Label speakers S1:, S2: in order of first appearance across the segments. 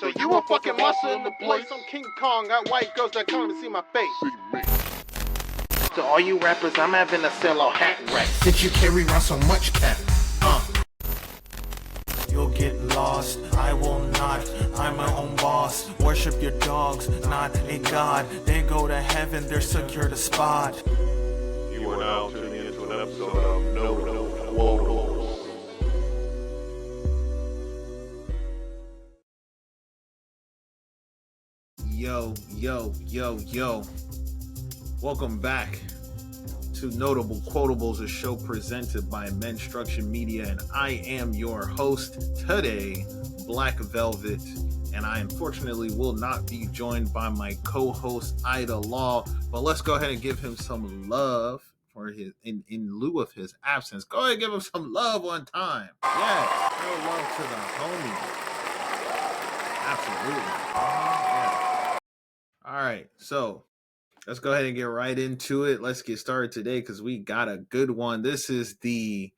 S1: So you a fucking muscle in the place. I'm King Kong. Got white girls that come and see my face. To all you rappers, I'm having a sell hat rack.
S2: Since you carry around so much cat.
S3: You'll get lost, I will not. I'm my own boss. Worship your dogs, not a god. They go to heaven, they're secure to spot.
S1: You are now tuning into an episode of Notable Quotables.
S2: Yo. Welcome back to Notable Quotables, a show presented by Menstruction Media, and I am your host today, Black Velvet, and I unfortunately will not be joined by my co-host Ida Law, but let's go ahead and give him some love for his in lieu of his absence. Go ahead and give him some love one time. Yes, real love to the homie. Absolutely. Yeah. All right, so let's go ahead and get right into it. Let's get started today because we got a good one. This is we're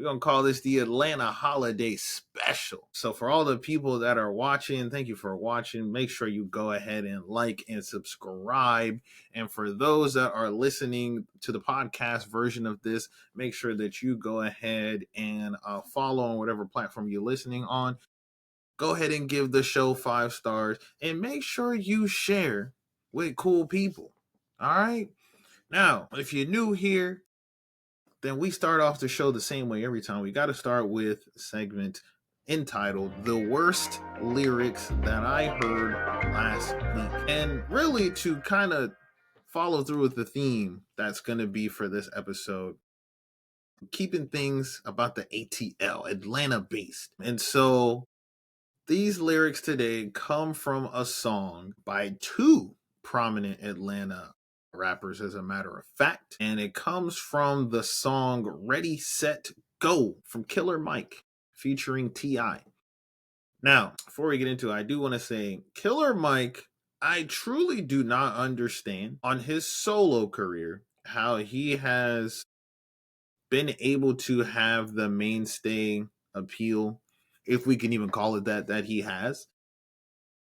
S2: going to call this the Atlanta Holiday Special. So for all the people that are watching, thank you for watching. Make sure you go ahead and like and subscribe. And for those that are listening to the podcast version of this, make sure that you go ahead and follow on whatever platform you're listening on. Go ahead and give the show 5 stars and make sure you share with cool people. All right. Now, if you're new here, then we start off the show the same way every time. We got to start with a segment entitled The Worst Lyrics That I Heard Last Week. And really to kind of follow through with the theme that's going to be for this episode, keeping things about the ATL, Atlanta based. And so these lyrics today come from a song by 2 prominent Atlanta rappers, as a matter of fact, and it comes from the song Ready, Set, Go from Killer Mike featuring T.I. Now, before we get into it, I do want to say Killer Mike, I truly do not understand on his solo career how he has been able to have the mainstay appeal, if we can even call it that he has.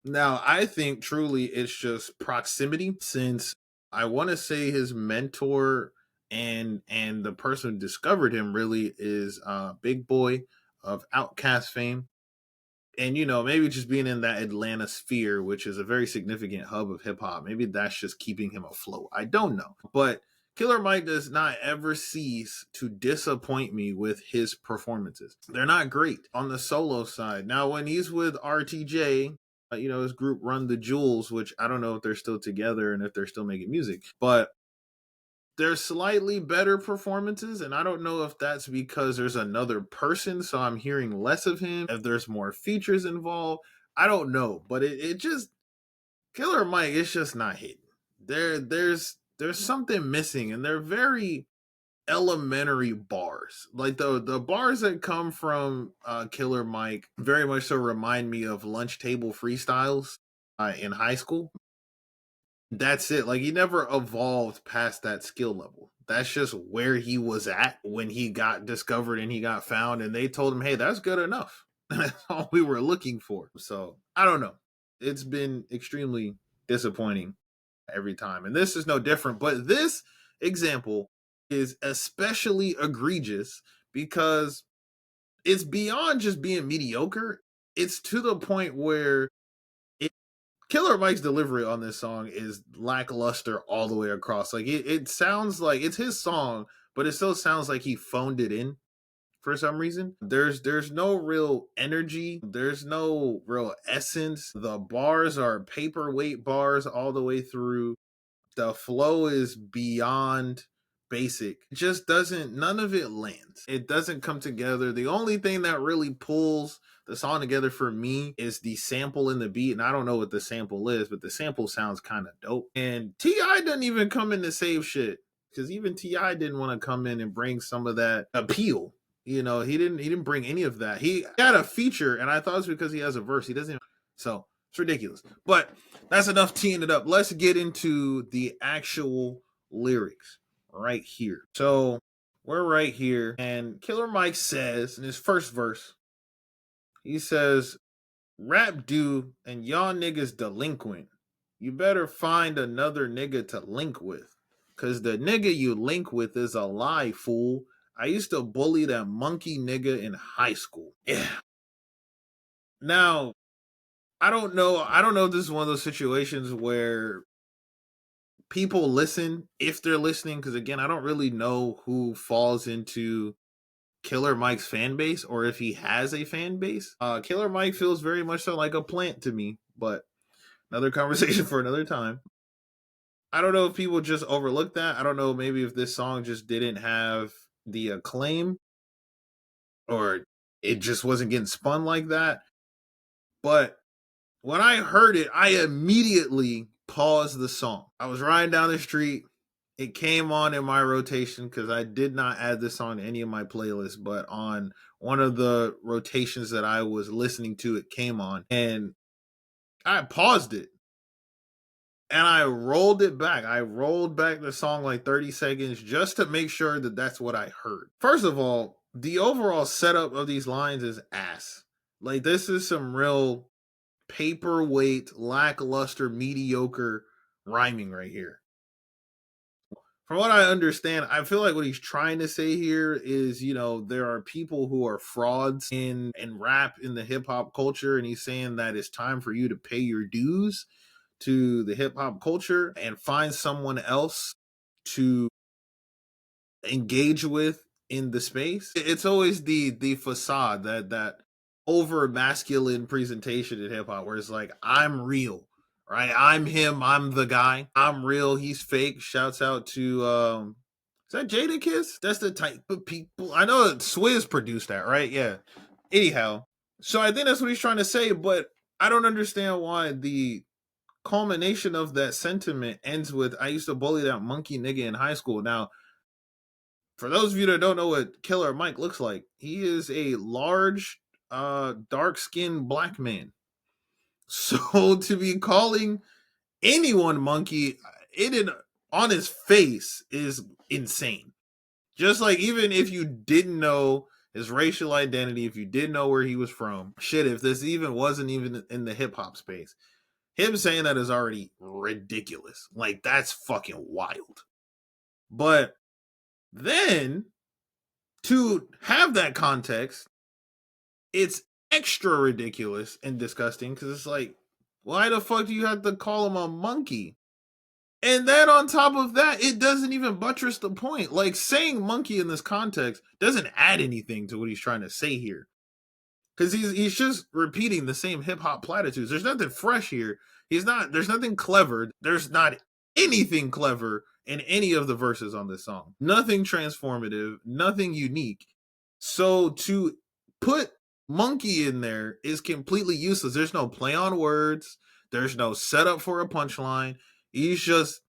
S2: Now, I think truly it's just proximity, since I want to say his mentor and the person who discovered him really is Big Boy of Outkast fame. And, you know, maybe just being in that Atlanta sphere, which is a very significant hub of hip hop, maybe that's just keeping him afloat. I don't know. But Killer Mike does not ever cease to disappoint me with his performances. They're not great on the solo side. Now, when he's with RTJ, his group Run the Jewels, which I don't know if they're still together and if they're still making music, but they're slightly better performances. And I don't know if that's because there's another person, so I'm hearing less of him, if there's more features involved. I don't know, but it just, Killer Mike, it's just not hitting. There's something missing, and they're very elementary bars. Like the bars that come from Killer Mike very much so remind me of lunch table freestyles in high school. That's it. Like, he never evolved past that skill level. That's just where he was at when he got discovered and he got found, and they told him, hey, that's good enough. That's all we were looking for. So I don't know. It's been extremely disappointing every time, and this is no different. But this example is especially egregious because it's beyond just being mediocre. It's to the point where Killer Mike's delivery on this song is lackluster all the way across. Like, it sounds like it's his song, but it still sounds like he phoned it in for some reason. There's no real energy. There's no real essence. The bars are paperweight bars all the way through. The flow is beyond basic. It just doesn't, none of it lands. It doesn't come together. The only thing that really pulls the song together for me is the sample in the beat. And I don't know what the sample is, but the sample sounds kind of dope. And T.I. doesn't even come in to save shit, because even T.I. didn't want to come in and bring some of that appeal. You know, he didn't bring any of that. He had a feature, and I thought it's because he has a verse. He doesn't. So it's ridiculous. But that's enough teeing it up. Let's get into the actual lyrics right here. So we're right here, and Killer Mike says in his first verse, he says, rap do and y'all niggas delinquent. You better find another nigga to link with. Cause the nigga you link with is a lie, fool. I used to bully that monkey nigga in high school. Yeah. Now, I don't know. I don't know if this is one of those situations where people listen if they're listening. Because again, I don't really know who falls into Killer Mike's fan base or if he has a fan base. Killer Mike feels very much so like a plant to me, but another conversation for another time. I don't know if people just overlooked that. I don't know maybe if this song just didn't have the acclaim or it just wasn't getting spun like that. But when I heard it, I immediately paused the song. I was riding down the street. It came on in my rotation because I did not add this song to any of my playlists, but on one of the rotations that I was listening to, it came on and I paused it and I rolled it back. I rolled back the song like 30 seconds just to make sure that that's what I heard. First of all, the overall setup of these lines is ass. Like, this is some real paperweight, lackluster, mediocre rhyming right here. From what I understand, I feel like what he's trying to say here is, you know, there are people who are frauds in rap in the hip hop culture, and he's saying that it's time for you to pay your dues to the hip hop culture and find someone else to engage with in the space. It's always the facade, that over masculine presentation in hip hop where it's like, I'm real, right? I'm him, I'm the guy. I'm real, he's fake. Shouts out to is that Jada Kiss? That's the type of people. I know Swizz produced that, right? Yeah. Anyhow, so I think that's what he's trying to say, but I don't understand why the culmination of that sentiment ends with, I used to bully that monkey nigga in high school. Now, for those of you that don't know what Killer Mike looks like, he is a large, dark-skinned black man. So to be calling anyone monkey, on his face is insane. Just like, even if you didn't know his racial identity, if you didn't know where he was from, shit, if this even wasn't even in the hip hop space, him saying that is already ridiculous. Like, that's fucking wild. But then to have that context, it's extra ridiculous and disgusting because it's like, why the fuck do you have to call him a monkey? And then on top of that, it doesn't even buttress the point. Like, saying monkey in this context doesn't add anything to what he's trying to say here. Because he's just repeating the same hip hop platitudes. There's nothing fresh here. There's nothing clever. There's not anything clever in any of the verses on this song. Nothing transformative, nothing unique. So to put monkey in there is completely useless. There's no play on words. There's no setup for a punchline. He's just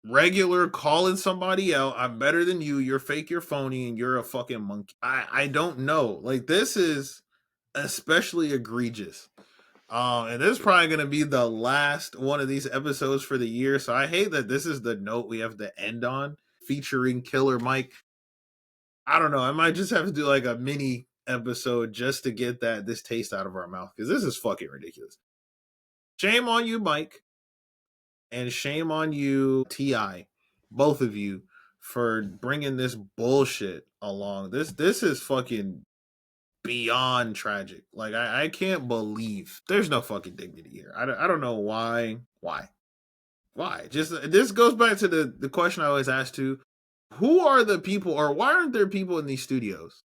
S2: regular calling somebody out. I'm better than you. You're fake, you're phony, and you're a fucking monkey. I don't know. Like, this is especially egregious. And this is probably going to be the last one of these episodes for the year. So I hate that this is the note we have to end on, featuring Killer Mike. I don't know. I might just have to do like a mini episode just to get this taste out of our mouth, because this is fucking ridiculous. Shame on you, Mike. And shame on you, T.I., both of you, for bringing this bullshit along. This is fucking beyond tragic. Like, I can't believe there's no fucking dignity here. I don't know why. Just, this goes back to the question I always ask too. Who are the people, or why aren't there people in these studios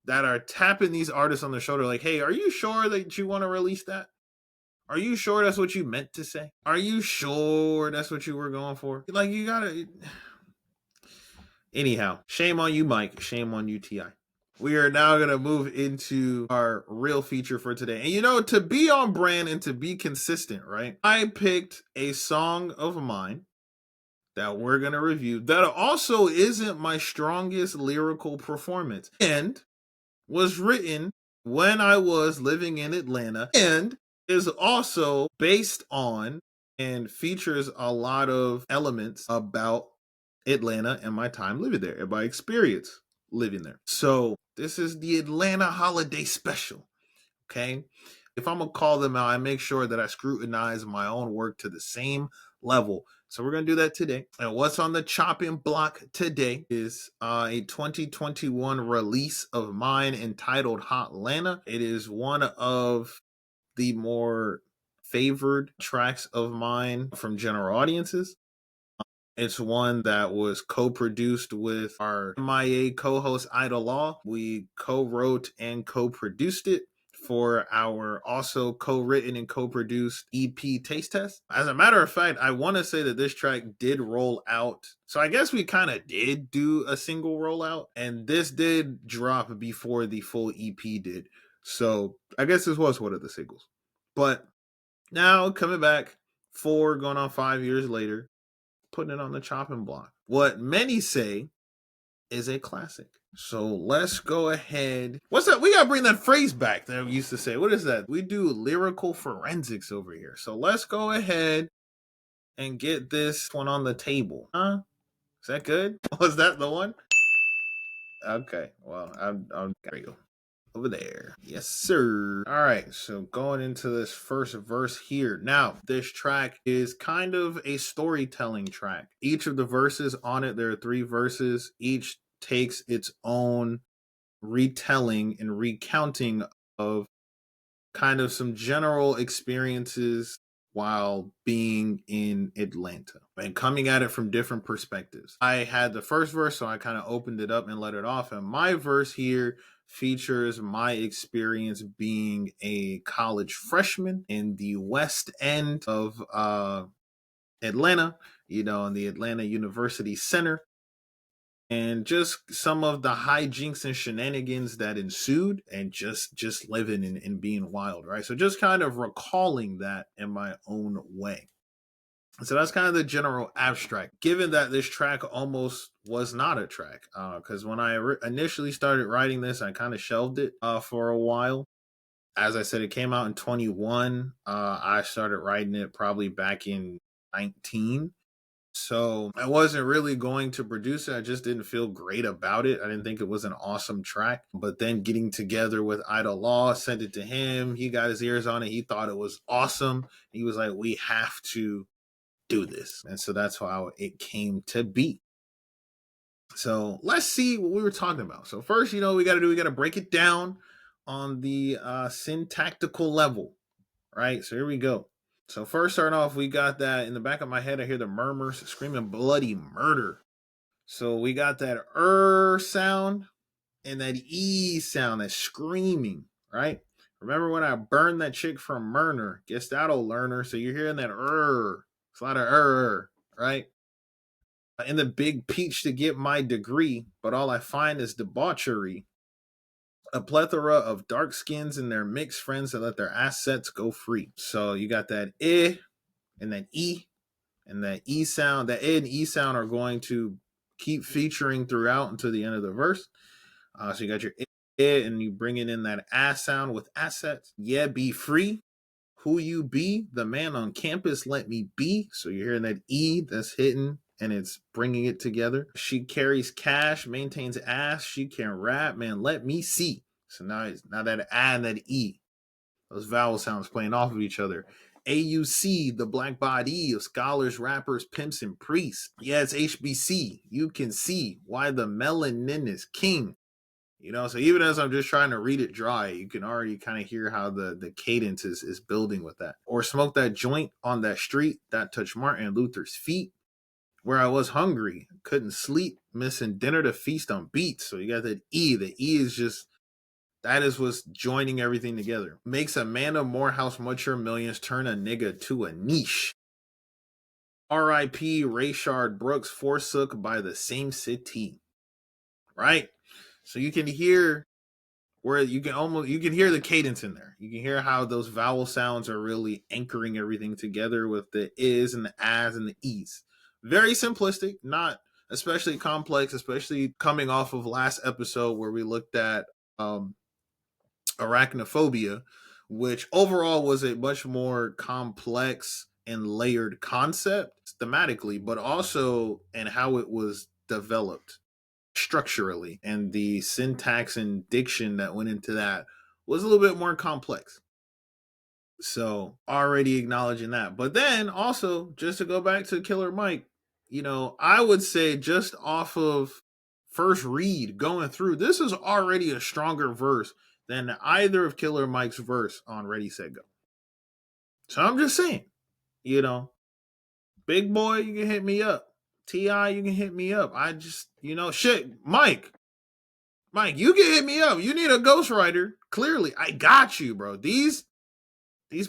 S2: that are tapping these artists on the shoulder like, hey, are you sure that you want to release that? Are you sure that's what you meant to say? Are you sure that's what you were going for? Like, you gotta... Anyhow, shame on you, Mike. Shame on you, T.I. We are now going to move into our real feature for today. And, you know, to be on brand and to be consistent, right? I picked a song of mine that we're going to review that also isn't my strongest lyrical performance, and was written when I was living in Atlanta, and is also based on and features a lot of elements about Atlanta and my time living there and my experience living there. So this is the Atlanta Holiday Special Okay. If I'm going to call them out, I make sure that I scrutinize my own work to the same level. So we're going to do that today. And what's on the chopping block today is a 2021 release of mine entitled Hotlanta. It is one of the more favored tracks of mine from general audiences. It's one that was co-produced with our MIA co-host Ida Law. We co-wrote and co-produced it for our also co-written and co-produced EP Taste Test. As a matter of fact, I want to say that this track did roll out. So I guess we kind of did do a single rollout, and this did drop before the full EP did. So I guess this was one of the singles. But now coming back going on 5 years later, putting it on the chopping block. What many say is a classic. So let's go ahead. What's that? We gotta bring that phrase back that we used to say. What is that? We do lyrical forensics over here. So let's go ahead and get this one on the table. Huh? Is that good? Was that the one? Okay. Well, I'm there you go. Over there. Yes, sir. All right, so going into this first verse here. Now, this track is kind of a storytelling track. Each of the verses on it, there are 3 verses. Each takes its own retelling and recounting of kind of some general experiences while being in Atlanta and coming at it from different perspectives. I had the first verse, so I kind of opened it up and let it off. And my verse here features my experience being a college freshman in the West End of Atlanta, in the Atlanta University Center, and just some of the hijinks and shenanigans that ensued, and just living and being wild, right? So just kind of recalling that in my own way. So that's kind of the general abstract, given that this track almost was not a track, because when I initially started writing this, I kind of shelved it for a while. As I said, it came out in 21. I started writing it probably back in 19. So I wasn't really going to produce it. I just didn't feel great about it. I didn't think it was an awesome track. But then getting together with Ida Law, sent it to him. He got his ears on it. He thought it was awesome. He was like, we have to do this. And so that's how it came to be. So let's see what we were talking about. So first, we got to break it down on the syntactical level, right? So here we go. So first, starting off, we got that in the back of my head. I hear the murmurs screaming bloody murder. So we got that sound and that E sound, that screaming, right? Remember when I burned that chick from Murner? Guess that'll learn her. So you're hearing that It's a lot of right? In the big peach to get my degree, but all I find is debauchery. A plethora of dark skins and their mixed friends that let their assets go free. So you got that I and that E, and that E sound. That I and E sound are going to keep featuring throughout until the end of the verse. So you got your I, and you bringing in that ass sound with assets. Yeah, be free. Who you be, the man on campus, let me be. So you're hearing that E that's hitting and it's bringing it together. She carries cash, maintains ass. She can rap, man. Let me see. So now that I and that E, those vowel sounds playing off of each other. AUC, the black body of scholars, rappers, pimps, and priests. Yeah, it's HBC. You can see why the melanin is king. So even as I'm just trying to read it dry, you can already kind of hear how the cadence is building with that. Or smoke that joint on that street that touched Martin Luther's feet. Where I was hungry, couldn't sleep, missing dinner to feast on beats. So you got that E. The E is just, that is what's joining everything together. Makes Amanda Morehouse mature millions turn a nigga to a niche. R.I.P. Rayshard Brooks forsook by the same city. Right? So you can hear where you can hear the cadence in there. You can hear how those vowel sounds are really anchoring everything together with the is and the as and the e's. Very simplistic, not especially complex, especially coming off of last episode where we looked at arachnophobia, which overall was a much more complex and layered concept thematically, but also in how it was developed structurally, and the syntax and diction that went into that was a little bit more complex. So already acknowledging that. But then also, just to go back to Killer Mike, I would say just off of first read going through, this is already a stronger verse than either of Killer Mike's verse on Ready Set Go. So I'm just saying, you know, Big Boy, you can hit me up. T.I., you can hit me up. I just, shit, Mike, you can hit me up. You need a ghostwriter. Clearly, I got you, bro. These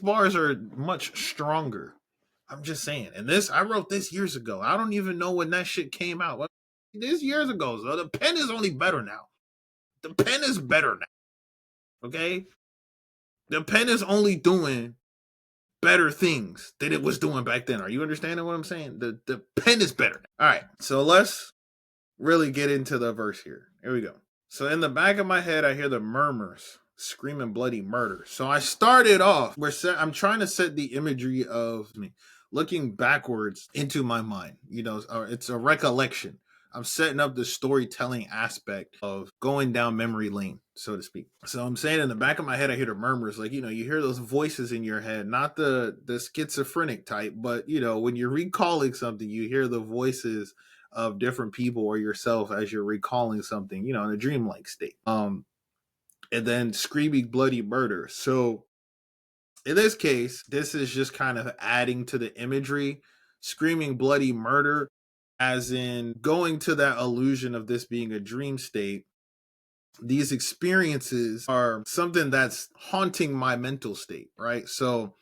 S2: bars are much stronger. I'm just saying. And I wrote this years ago. I don't even know when that shit came out. This years ago. So the pen is only better now. The pen is better now. Okay? The pen is only doing better things than it was doing back then. Are you understanding what I'm saying? The pen is better. All right. So let's really get into the verse here. Here we go. So in the back of my head, I hear the murmurs screaming bloody murder. So I started off, I'm trying to set the imagery of me looking backwards into my mind. It's a recollection. I'm setting up the storytelling aspect of going down memory lane, so to speak. So I'm saying in the back of my head, I hear the murmurs, like, you hear those voices in your head, not the schizophrenic type, but, when you're recalling something, you hear the voices of different people or yourself as you're recalling something, in a dreamlike state. And then screaming bloody murder. So in this case, this is just kind of adding to the imagery, screaming bloody murder, as in going to that illusion of this being a dream state. These experiences are something that's haunting my mental state, right? So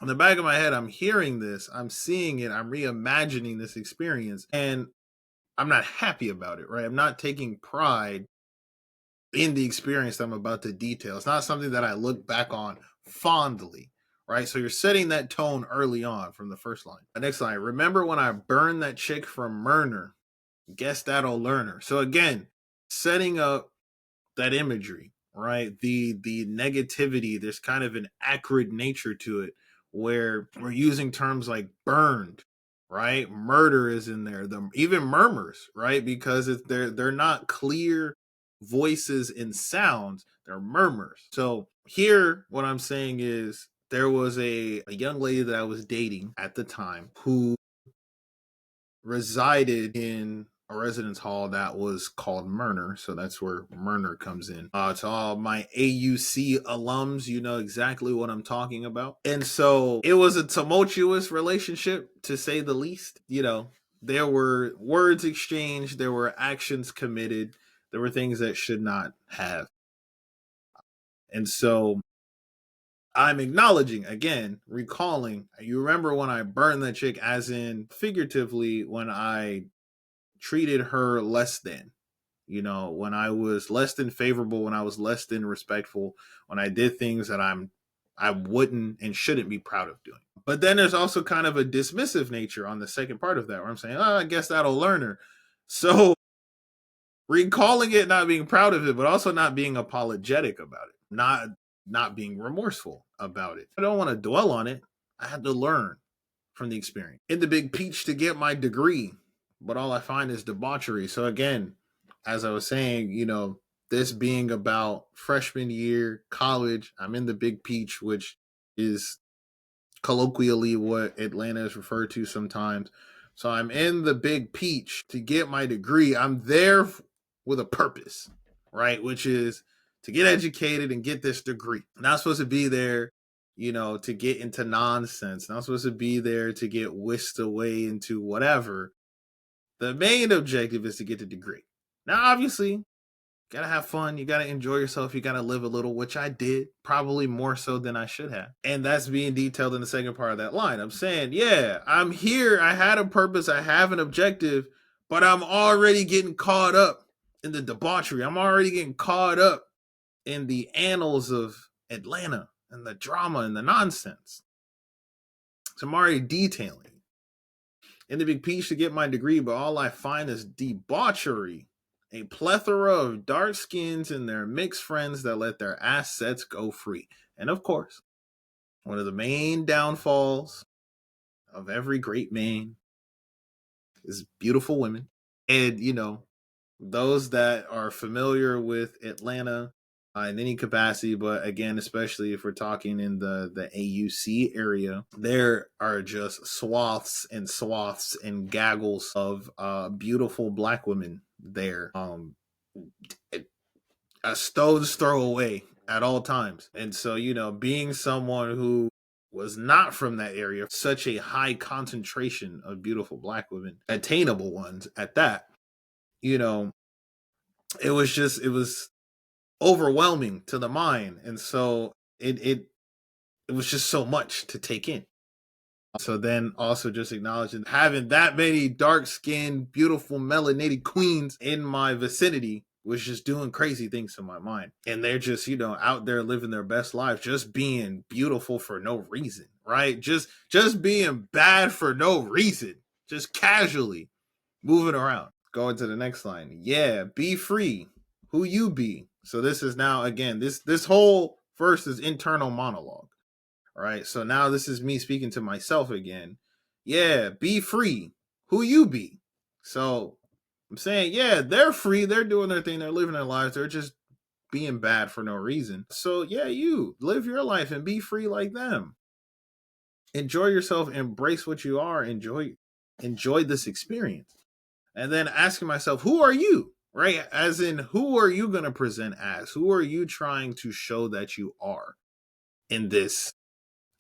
S2: in the back of my head, I'm hearing this, I'm seeing it, I'm reimagining this experience, and I'm not happy about it, right? I'm not taking pride in the experience that I'm about to detail. It's not something that I look back on fondly, right? So you're setting that tone early on from the first line. The next line, remember when I burned that chick from Murner? Guess that'll learn her. So again, setting up that imagery, right? The negativity, there's kind of an acrid nature to it where we're using terms like burned, right? Murder is in there. Even murmurs, right? Because they're not clear voices and sounds, they're murmurs. So here, what I'm saying is there was a young lady that I was dating at the time who resided in a residence hall that was called Murner. So that's where Murner comes in. To all my AUC alums, you know exactly what I'm talking about. And so it was a tumultuous relationship, to say the least. There were words exchanged, there were actions committed, there were things that should not have. And so I'm acknowledging, again, recalling, you remember when I burned that chick, as in figuratively, when I treated her less than, when I was less than favorable, when I was less than respectful, when I did things that I wouldn't and shouldn't be proud of doing. But then there's also kind of a dismissive nature on the second part of that, where I'm saying, oh, I guess that'll learn her. So recalling it, not being proud of it, but also not being apologetic about it, not being remorseful about it. I don't want to dwell on it. I had to learn from the experience. In the Big Peach to get my degree, but all I find is debauchery. So again, as I was saying, this being about freshman year, college, I'm in the Big Peach, which is colloquially what Atlanta is referred to sometimes. So I'm in the Big Peach to get my degree. I'm there with a purpose, right? Which is to get educated and get this degree. I'm not supposed to be there, to get into nonsense. I'm not supposed to be there to get whisked away into whatever. The main objective is to get the degree. Now, obviously, you gotta have fun. You gotta enjoy yourself. You gotta live a little, which I did, probably more so than I should have. And that's being detailed in the second part of that line. I'm saying, yeah, I'm here. I had a purpose. I have an objective, but I'm already getting caught up in the debauchery. I'm already getting caught up in the annals of Atlanta and the drama and the nonsense. So I'm already detailing. In the Big Peach to get my degree, but all I find is debauchery. A plethora of dark skins and their mixed friends that let their assets go free. And of course, one of the main downfalls of every great man is beautiful women. And, those that are familiar with Atlanta in any capacity, but again, especially if we're talking in the AUC area, there are just swaths and swaths and gaggles of beautiful Black women there, a stone's throw away at all times. And so, being someone who was not from that area, such a high concentration of beautiful Black women, attainable ones at that, it was overwhelming to the mind. And so it was just so much to take in. So then also just acknowledging having that many dark-skinned, beautiful, melanated queens in my vicinity was just doing crazy things to my mind. And they're just, out there living their best life, just being beautiful for no reason, right? Just being bad for no reason, just casually moving around. Going to the next line. Yeah, be free. Who you be. So this is now, again, this whole verse is internal monologue. All right. So now this is me speaking to myself again. Yeah, be free. Who you be. So I'm saying, yeah, they're free. They're doing their thing. They're living their lives. They're just being bad for no reason. So yeah, you live your life and be free like them. Enjoy yourself. Embrace what you are. Enjoy this experience. And then asking myself, who are you? Right? As in, who are you going to present as? Who are you trying to show that you are in this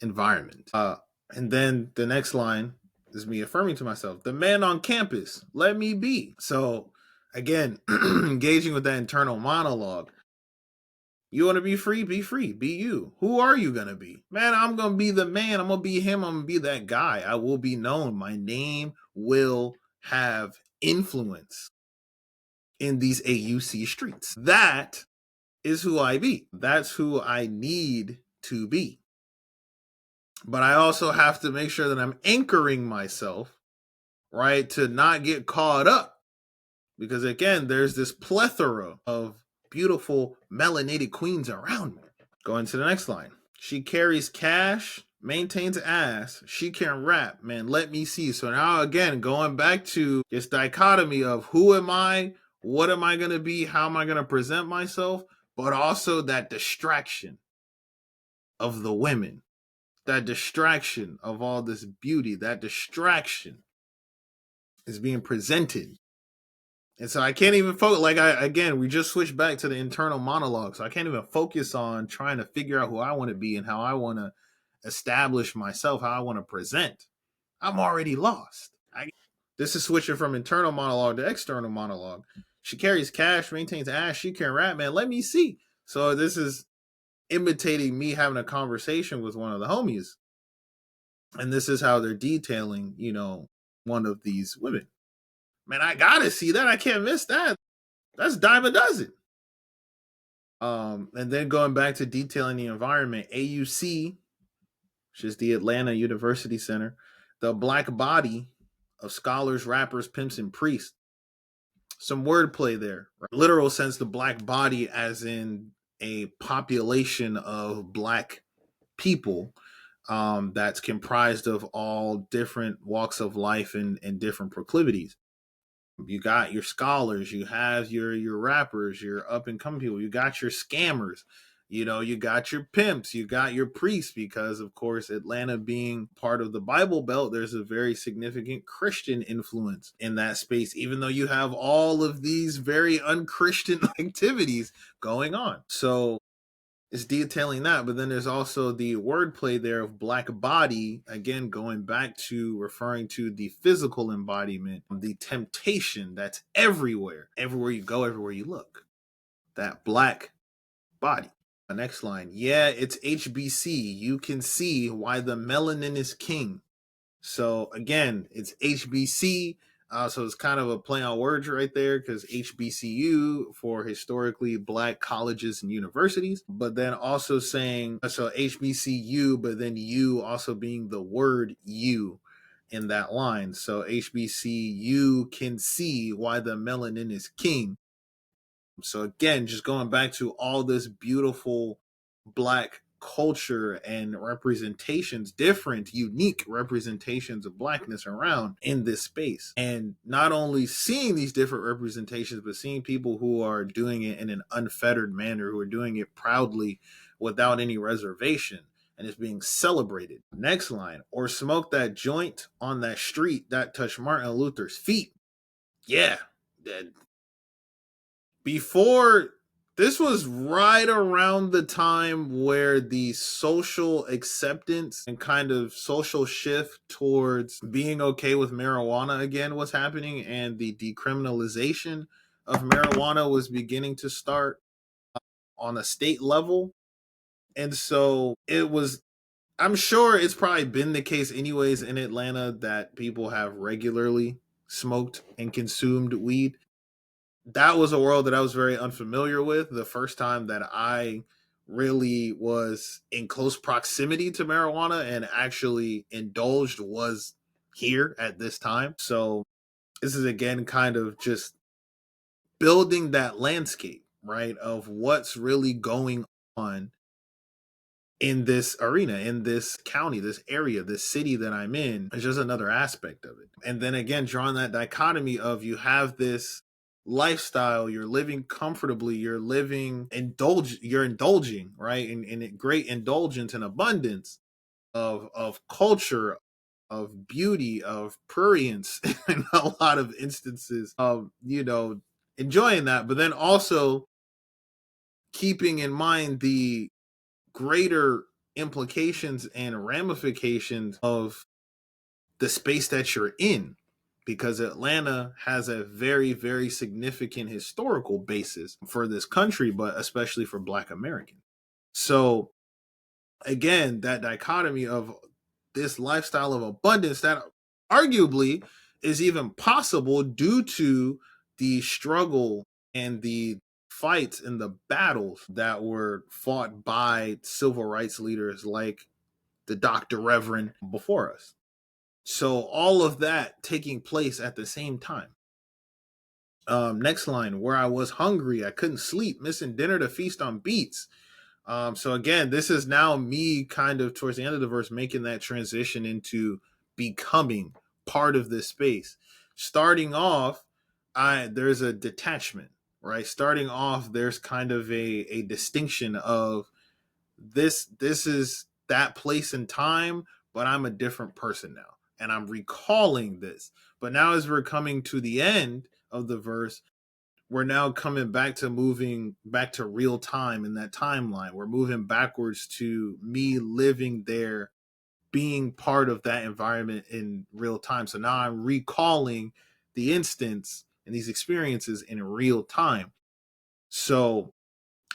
S2: environment? And then the next line is me affirming to myself, the man on campus, let me be. So again, engaging with that internal monologue. You want to be free? Be free. Be you. Who are you going to be? Man, I'm going to be the man. I'm going to be him. I'm going to be that guy. I will be known. My name will have influence in these AUC streets. That is who I be. That's who I need to be. But I also have to make sure that I'm anchoring myself, right, to not get caught up. Because again, there's this plethora of beautiful melanated queens around me. Going to the next line. She carries cash, maintains ass, she can rap, man, let me see. So now again, going back to this dichotomy of who am I, what am I going to be, how am I going to present myself, but also that distraction of the women, that distraction of all this beauty, that distraction is being presented. And so I can't even focus, we just switched back to the internal monologue. So I can't even focus on trying to figure out who I want to be and how I want to establish myself, how I want to present. I'm already lost. This is switching from internal monologue to external monologue. She carries cash, maintains ass, she can rap, man, let me see. So this is imitating me having a conversation with one of the homies. And this is how they're detailing, one of these women. Man, I gotta see that. I can't miss that. That's dime a dozen. And then going back to detailing the environment, AUC, which is the Atlanta University Center, the black body of scholars, rappers, pimps, and priests. Some wordplay there. Right? Literal sense, the black body as in a population of black people that's comprised of all different walks of life and different proclivities. You got your scholars, you have your rappers, your up and coming people, you got your scammers, you got your pimps, you got your priests, because of course Atlanta being part of the Bible Belt, there's a very significant Christian influence in that space, even though you have all of these very unchristian activities going on. So it's detailing that, but then there's also the wordplay there of black body, again going back to referring to the physical embodiment, the temptation that's everywhere you go, everywhere you look, that black body. The next line, yeah, it's HBC, you can see why the melanin is king. So again, it's HBC. So it's kind of a play on words right there, because HBCU for historically black colleges and universities, but then also saying, so HBCU, but then you also being the word you in that line. So HBCU can see why the melanin is king. So again, just going back to all this beautiful black culture and representations, different, unique representations of blackness around in this space. And not only seeing these different representations, but seeing people who are doing it in an unfettered manner, who are doing it proudly without any reservation, and it's being celebrated. Next line, or smoke that joint on that street that touched Martin Luther's feet. Yeah. Before, this was right around the time where the social acceptance and kind of social shift towards being okay with marijuana again was happening, and the decriminalization of marijuana was beginning to start on a state level. And so it was, I'm sure it's probably been the case anyways in Atlanta that people have regularly smoked and consumed weed. That was a world that I was very unfamiliar with. The first time that I really was in close proximity to marijuana and actually indulged was here at this time. So this is again kind of just building that landscape, right, of what's really going on in this arena, in this county, this area, this city that I'm in. It's just another aspect of it. And then again, drawing that dichotomy of you have this lifestyle, you're living comfortably, you're indulging, right? In great indulgence and abundance of culture, of beauty, of prurience in a lot of instances of, enjoying that, but then also keeping in mind the greater implications and ramifications of the space that you're in, because Atlanta has a very, very significant historical basis for this country, but especially for Black Americans. So again, that dichotomy of this lifestyle of abundance that arguably is even possible due to the struggle and the fights and the battles that were fought by civil rights leaders like the Dr. Reverend before us. So all of that taking place at the same time. Next line, where I was hungry, I couldn't sleep, missing dinner to feast on beets. So again, this is now me kind of towards the end of the verse making that transition into becoming part of this space. Starting off, there's a detachment, right? Starting off, there's kind of a distinction of this is that place and time, but I'm a different person now. And I'm recalling this. But now as we're coming to the end of the verse, we're now coming back to moving back to real time in that timeline. We're moving backwards to me living there, being part of that environment in real time. So now I'm recalling the instance and these experiences in real time. So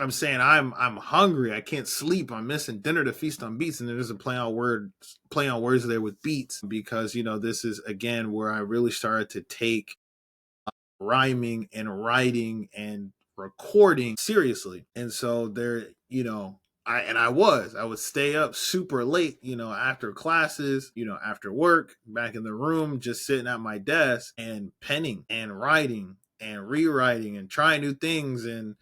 S2: I'm saying I'm hungry. I can't sleep. I'm missing dinner to feast on beets. And there's a play on words there with beets, because this is again where I really started to take rhyming and writing and recording seriously. And so there, I would stay up super late, after classes, after work, back in the room, just sitting at my desk and penning and writing and rewriting and trying new things. And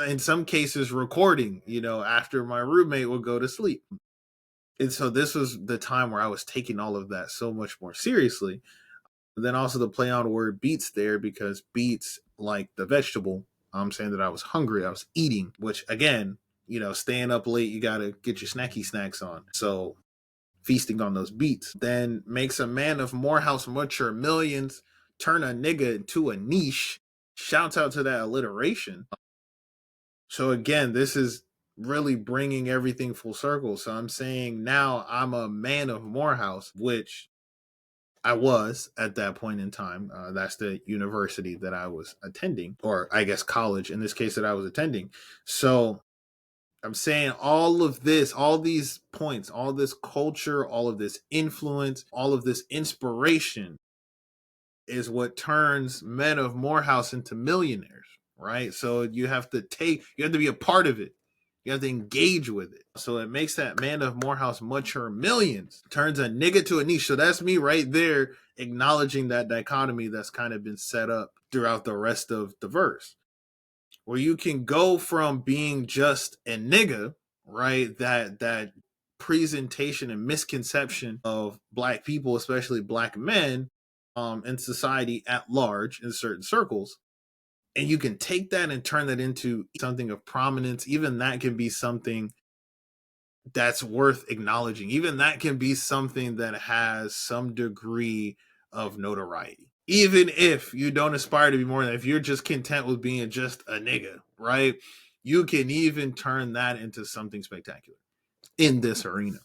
S2: in some cases recording, after my roommate would go to sleep. And so this was the time where I was taking all of that so much more seriously. Then also the play on word beets there, because beets, like the vegetable, I'm saying that I was hungry, I was eating, which again, staying up late, you got to get your snacky snacks on. So feasting on those beets then makes a man of Morehouse mature millions, turn a nigga into a niche. Shouts out to that alliteration. So again, this is really bringing everything full circle. So I'm saying now I'm a man of Morehouse, which I was at that point in time. That's the university that I was attending, or I guess college in this case that I was attending. So I'm saying all of this, all these points, all this culture, all of this influence, all of this inspiration is what turns men of Morehouse into millionaires, right? So you have to be a part of it. You have to engage with it. So it makes that man of Morehouse mature millions, turns a nigga to a niche. So that's me right there acknowledging that dichotomy that's kind of been set up throughout the rest of the verse, where you can go from being just a nigga, right? That presentation and misconception of black people, especially black men, in society at large in certain circles. And you can take that and turn that into something of prominence. Even that can be something that's worth acknowledging. Even that can be something that has some degree of notoriety. Even if you don't aspire to be more than, if you're just content with being just a nigga, right? You can even turn that into something spectacular in this arena.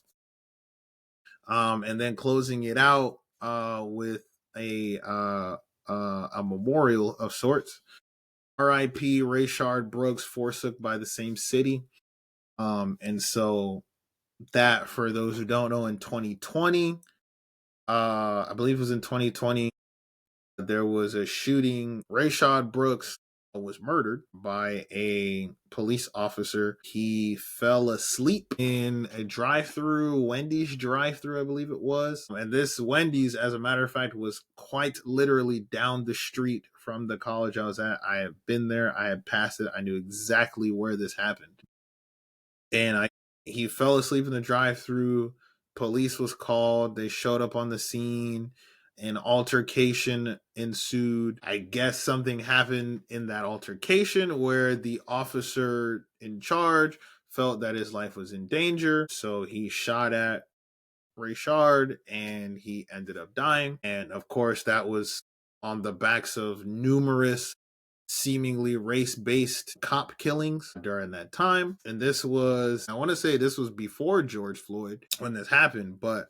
S2: And then closing it out with a memorial of sorts. R.I.P. Rayshard Brooks, forsook by the same city. And so that, for those who don't know, in 2020, I believe it was in 2020, there was a shooting. Rayshard Brooks was murdered by a police officer. He fell asleep in a drive-through, Wendy's drive-through, I believe it was. And this Wendy's, as a matter of fact, was quite literally down the street from the college I was at. I have been there. I had passed it. I knew exactly where this happened. And he fell asleep in the drive-through. Police was called. They showed up on the scene. An altercation ensued. I guess something happened in that altercation where the officer in charge felt that his life was in danger. So he shot at Rayshard and he ended up dying. And of course, that was on the backs of numerous seemingly race-based cop killings during that time. And this was, I want to say this was before George Floyd when this happened, but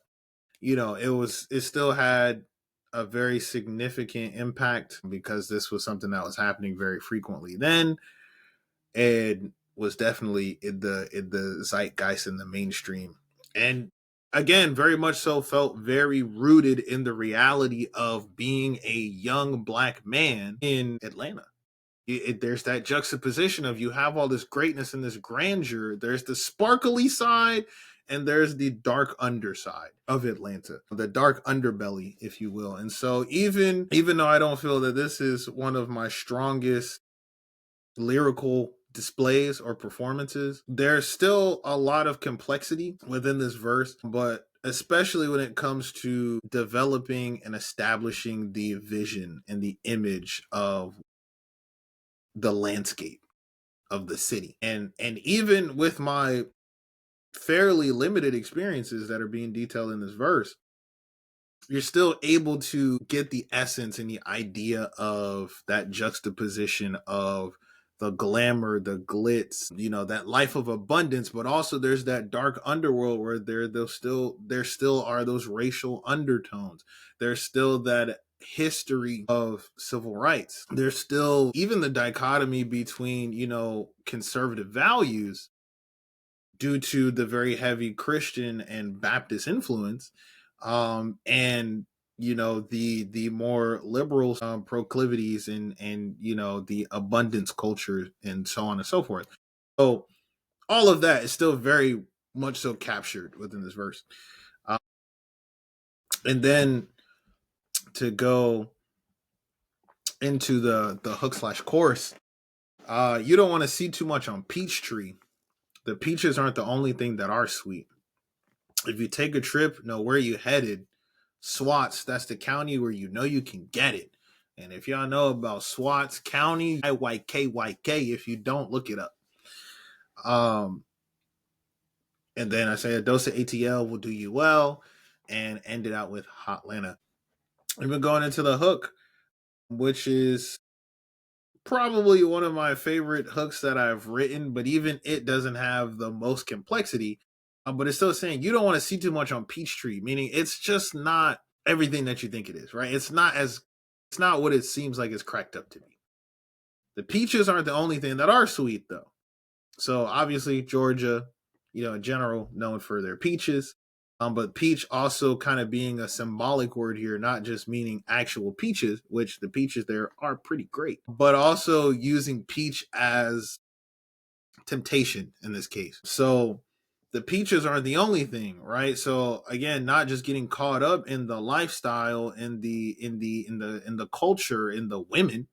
S2: it still had a very significant impact because this was something that was happening very frequently then, and was definitely in the zeitgeist, in the mainstream. And again, very much so felt very rooted in the reality of being a young black man in Atlanta. There's that juxtaposition of, you have all this greatness and this grandeur. There's the sparkly side and there's the dark underside of Atlanta, the dark underbelly, if you will. And so even though I don't feel that this is one of my strongest lyrical displays or performances, there's still a lot of complexity within this verse, but especially when it comes to developing and establishing the vision and the image of the landscape of the city. And even with my fairly limited experiences that are being detailed in this verse, you're still able to get the essence and the idea of that juxtaposition of the glamour, the glitz, that life of abundance, but also there's that dark underworld where there still are those racial undertones. There's still that history of civil rights. There's still even the dichotomy between, conservative values due to the very heavy Christian and Baptist influence, and the more liberal proclivities and the abundance culture and so on and so forth. So all of that is still very much so captured within this verse. And then to go into the hook/chorus, you don't want to see too much on Peachtree. The peaches aren't the only thing that are sweet. If you take a trip, know where you headed. Swats, that's the county where you can get it. And if y'all know about Swats County, IYKYK, if you don't, look it up. And then I say a dose of ATL will do you well, and end it out with Hotlanta. We've been going into the hook, which is probably one of my favorite hooks that I've written, but even it doesn't have the most complexity. But it's still saying you don't want to see too much on Peachtree, meaning it's just not everything that you think it is, right? It's not what it seems like it's cracked up to be. The peaches aren't the only thing that are sweet, though. So obviously Georgia, in general, known for their peaches. But peach also kind of being a symbolic word here, not just meaning actual peaches, which the peaches there are pretty great, but also using peach as temptation in this case. So the peaches aren't the only thing, right? So again, not just getting caught up in the lifestyle, in the culture, in the women,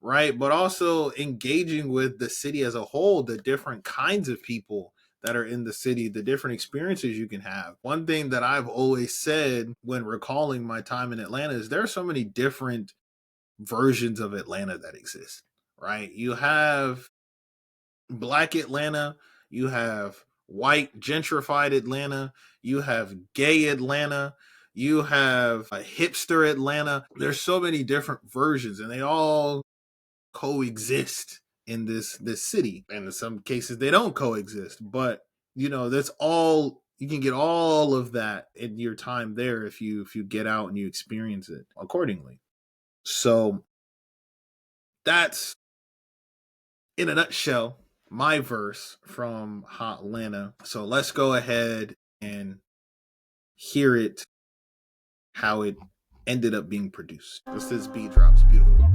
S2: right? But also engaging with the city as a whole, the different kinds of people that are in the city, the different experiences you can have. One thing that I've always said when recalling my time in Atlanta is there are so many different versions of Atlanta that exist, right? You have Black Atlanta, you have white gentrified Atlanta, you have gay Atlanta, you have a hipster Atlanta. There's so many different versions, and they all coexist in this city. And in some cases they don't coexist, but that's all. You can get all of that in your time there if you get out and you experience it accordingly. So that's, in a nutshell, my verse from Hotlanta. So let's go ahead and hear it, how it ended up being produced. This beat drops beautiful.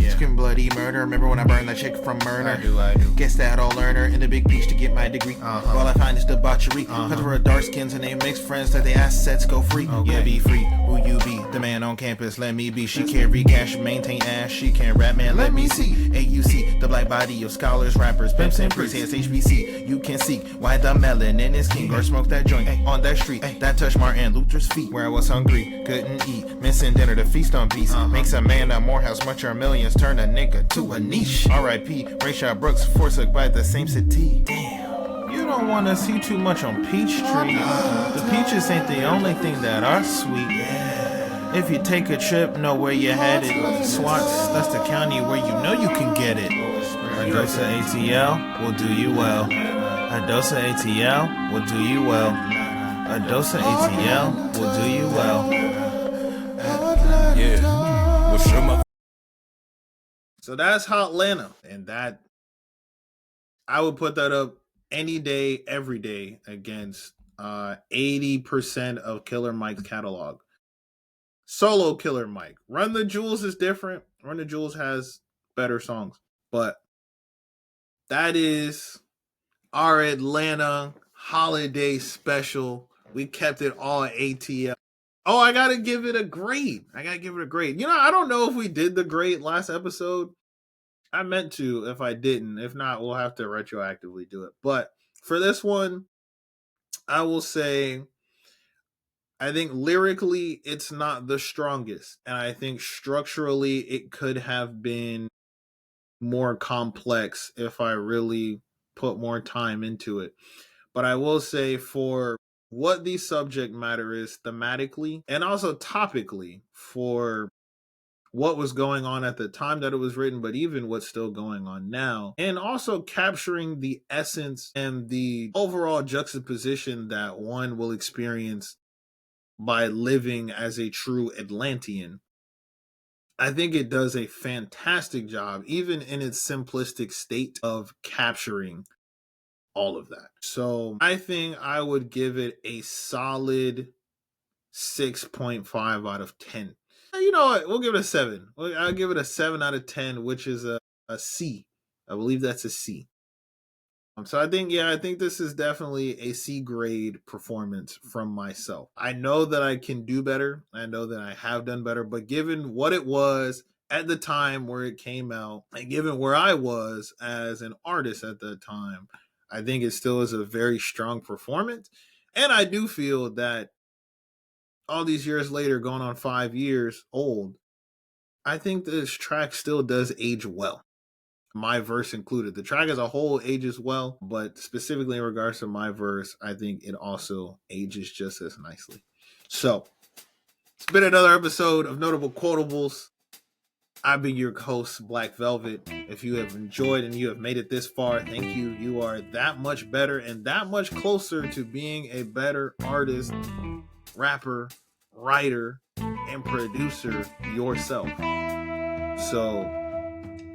S3: Screaming bloody murder. Remember when I burned that chick from murder? I do. Guess that I'll learn her in the big peach to get my degree. All I find is debauchery. Cause we're dark skins and they mix friends that the assets go free. Okay. Yeah, be free. Who you be? The man on campus, let me be. She carry cash, maintain ass. She can rap, man, let me see. AUC, the black body of scholars, rappers, pimps and priests. Yes, HBC, you can see why the melanin is king. Or smoke that joint on that street that touched Martin Luther's feet. Where I was hungry, couldn't eat. Missing dinner to feast on peace. Makes a man a Morehouse, much our millions. Turn a nigga to a niche. R.I.P. Rayshard Brooks, forsook by the same city. Damn. You don't want to see too much on Peachtree. The peaches ain't the only thing that are sweet. If you take a trip, know where you're headed. Swats, that's the county where you know you can get it. A dose of ATL will do you well. A dose of ATL will do you well. A dose of ATL will do you well. Yeah. Well, sure, my
S2: So that's Hotlanta, and that I would put that up any day, every day against 80% of Killer Mike's catalog. Solo Killer Mike. Run the Jewels is different. Run the Jewels has better songs, but that is our Atlanta holiday special. We kept it all ATL. Oh, I gotta give it a grade. I don't know if we did the grade last episode. I meant to. If I didn't, if not, we'll have to retroactively do it. But for this one, I will say, I think lyrically, it's not the strongest. And I think structurally, it could have been more complex if I really put more time into it. But I will say, for what the subject matter is thematically and also topically, for what was going on at the time that it was written, but even what's still going on now, and also capturing the essence and the overall juxtaposition that one will experience by living as a true Atlantean, I think it does a fantastic job, even in its simplistic state, of capturing all of that. So I think I would give it a solid 6.5 out of 10. You know what? We'll give it a 7. I'll give it a 7 out of 10, which is a C. I believe that's a C. So I think this is definitely a C grade performance from myself. I know that I can do better. I know that I have done better, but given what it was at the time where it came out, and given where I was as an artist at the time, I think it still is a very strong performance. And I do feel that all these years later, going on 5 years old, I think this track still does age well. My verse included. The track as a whole ages well, but specifically in regards to my verse, I think it also ages just as nicely. So, it's been another episode of Notable Quotables. I've been your host, Black Velvet. If you have enjoyed and you have made it this far, thank you. You are that much better and that much closer to being a better artist, rapper, writer, and producer yourself. So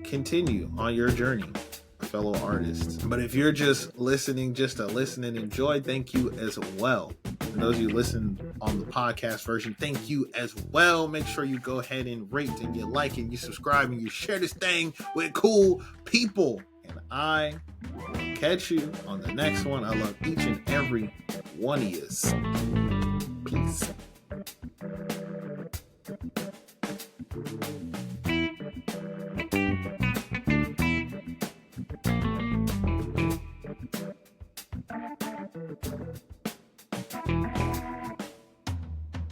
S2: continue on your journey, fellow artists. But if you're just listening, just to listen and enjoy, thank you as well. And those of you listen on the podcast version, thank you as well. Make sure you go ahead and rate and you like and you subscribe and you share this thing with cool people. And I will catch you on the next one. I love each and every one of you. Peace.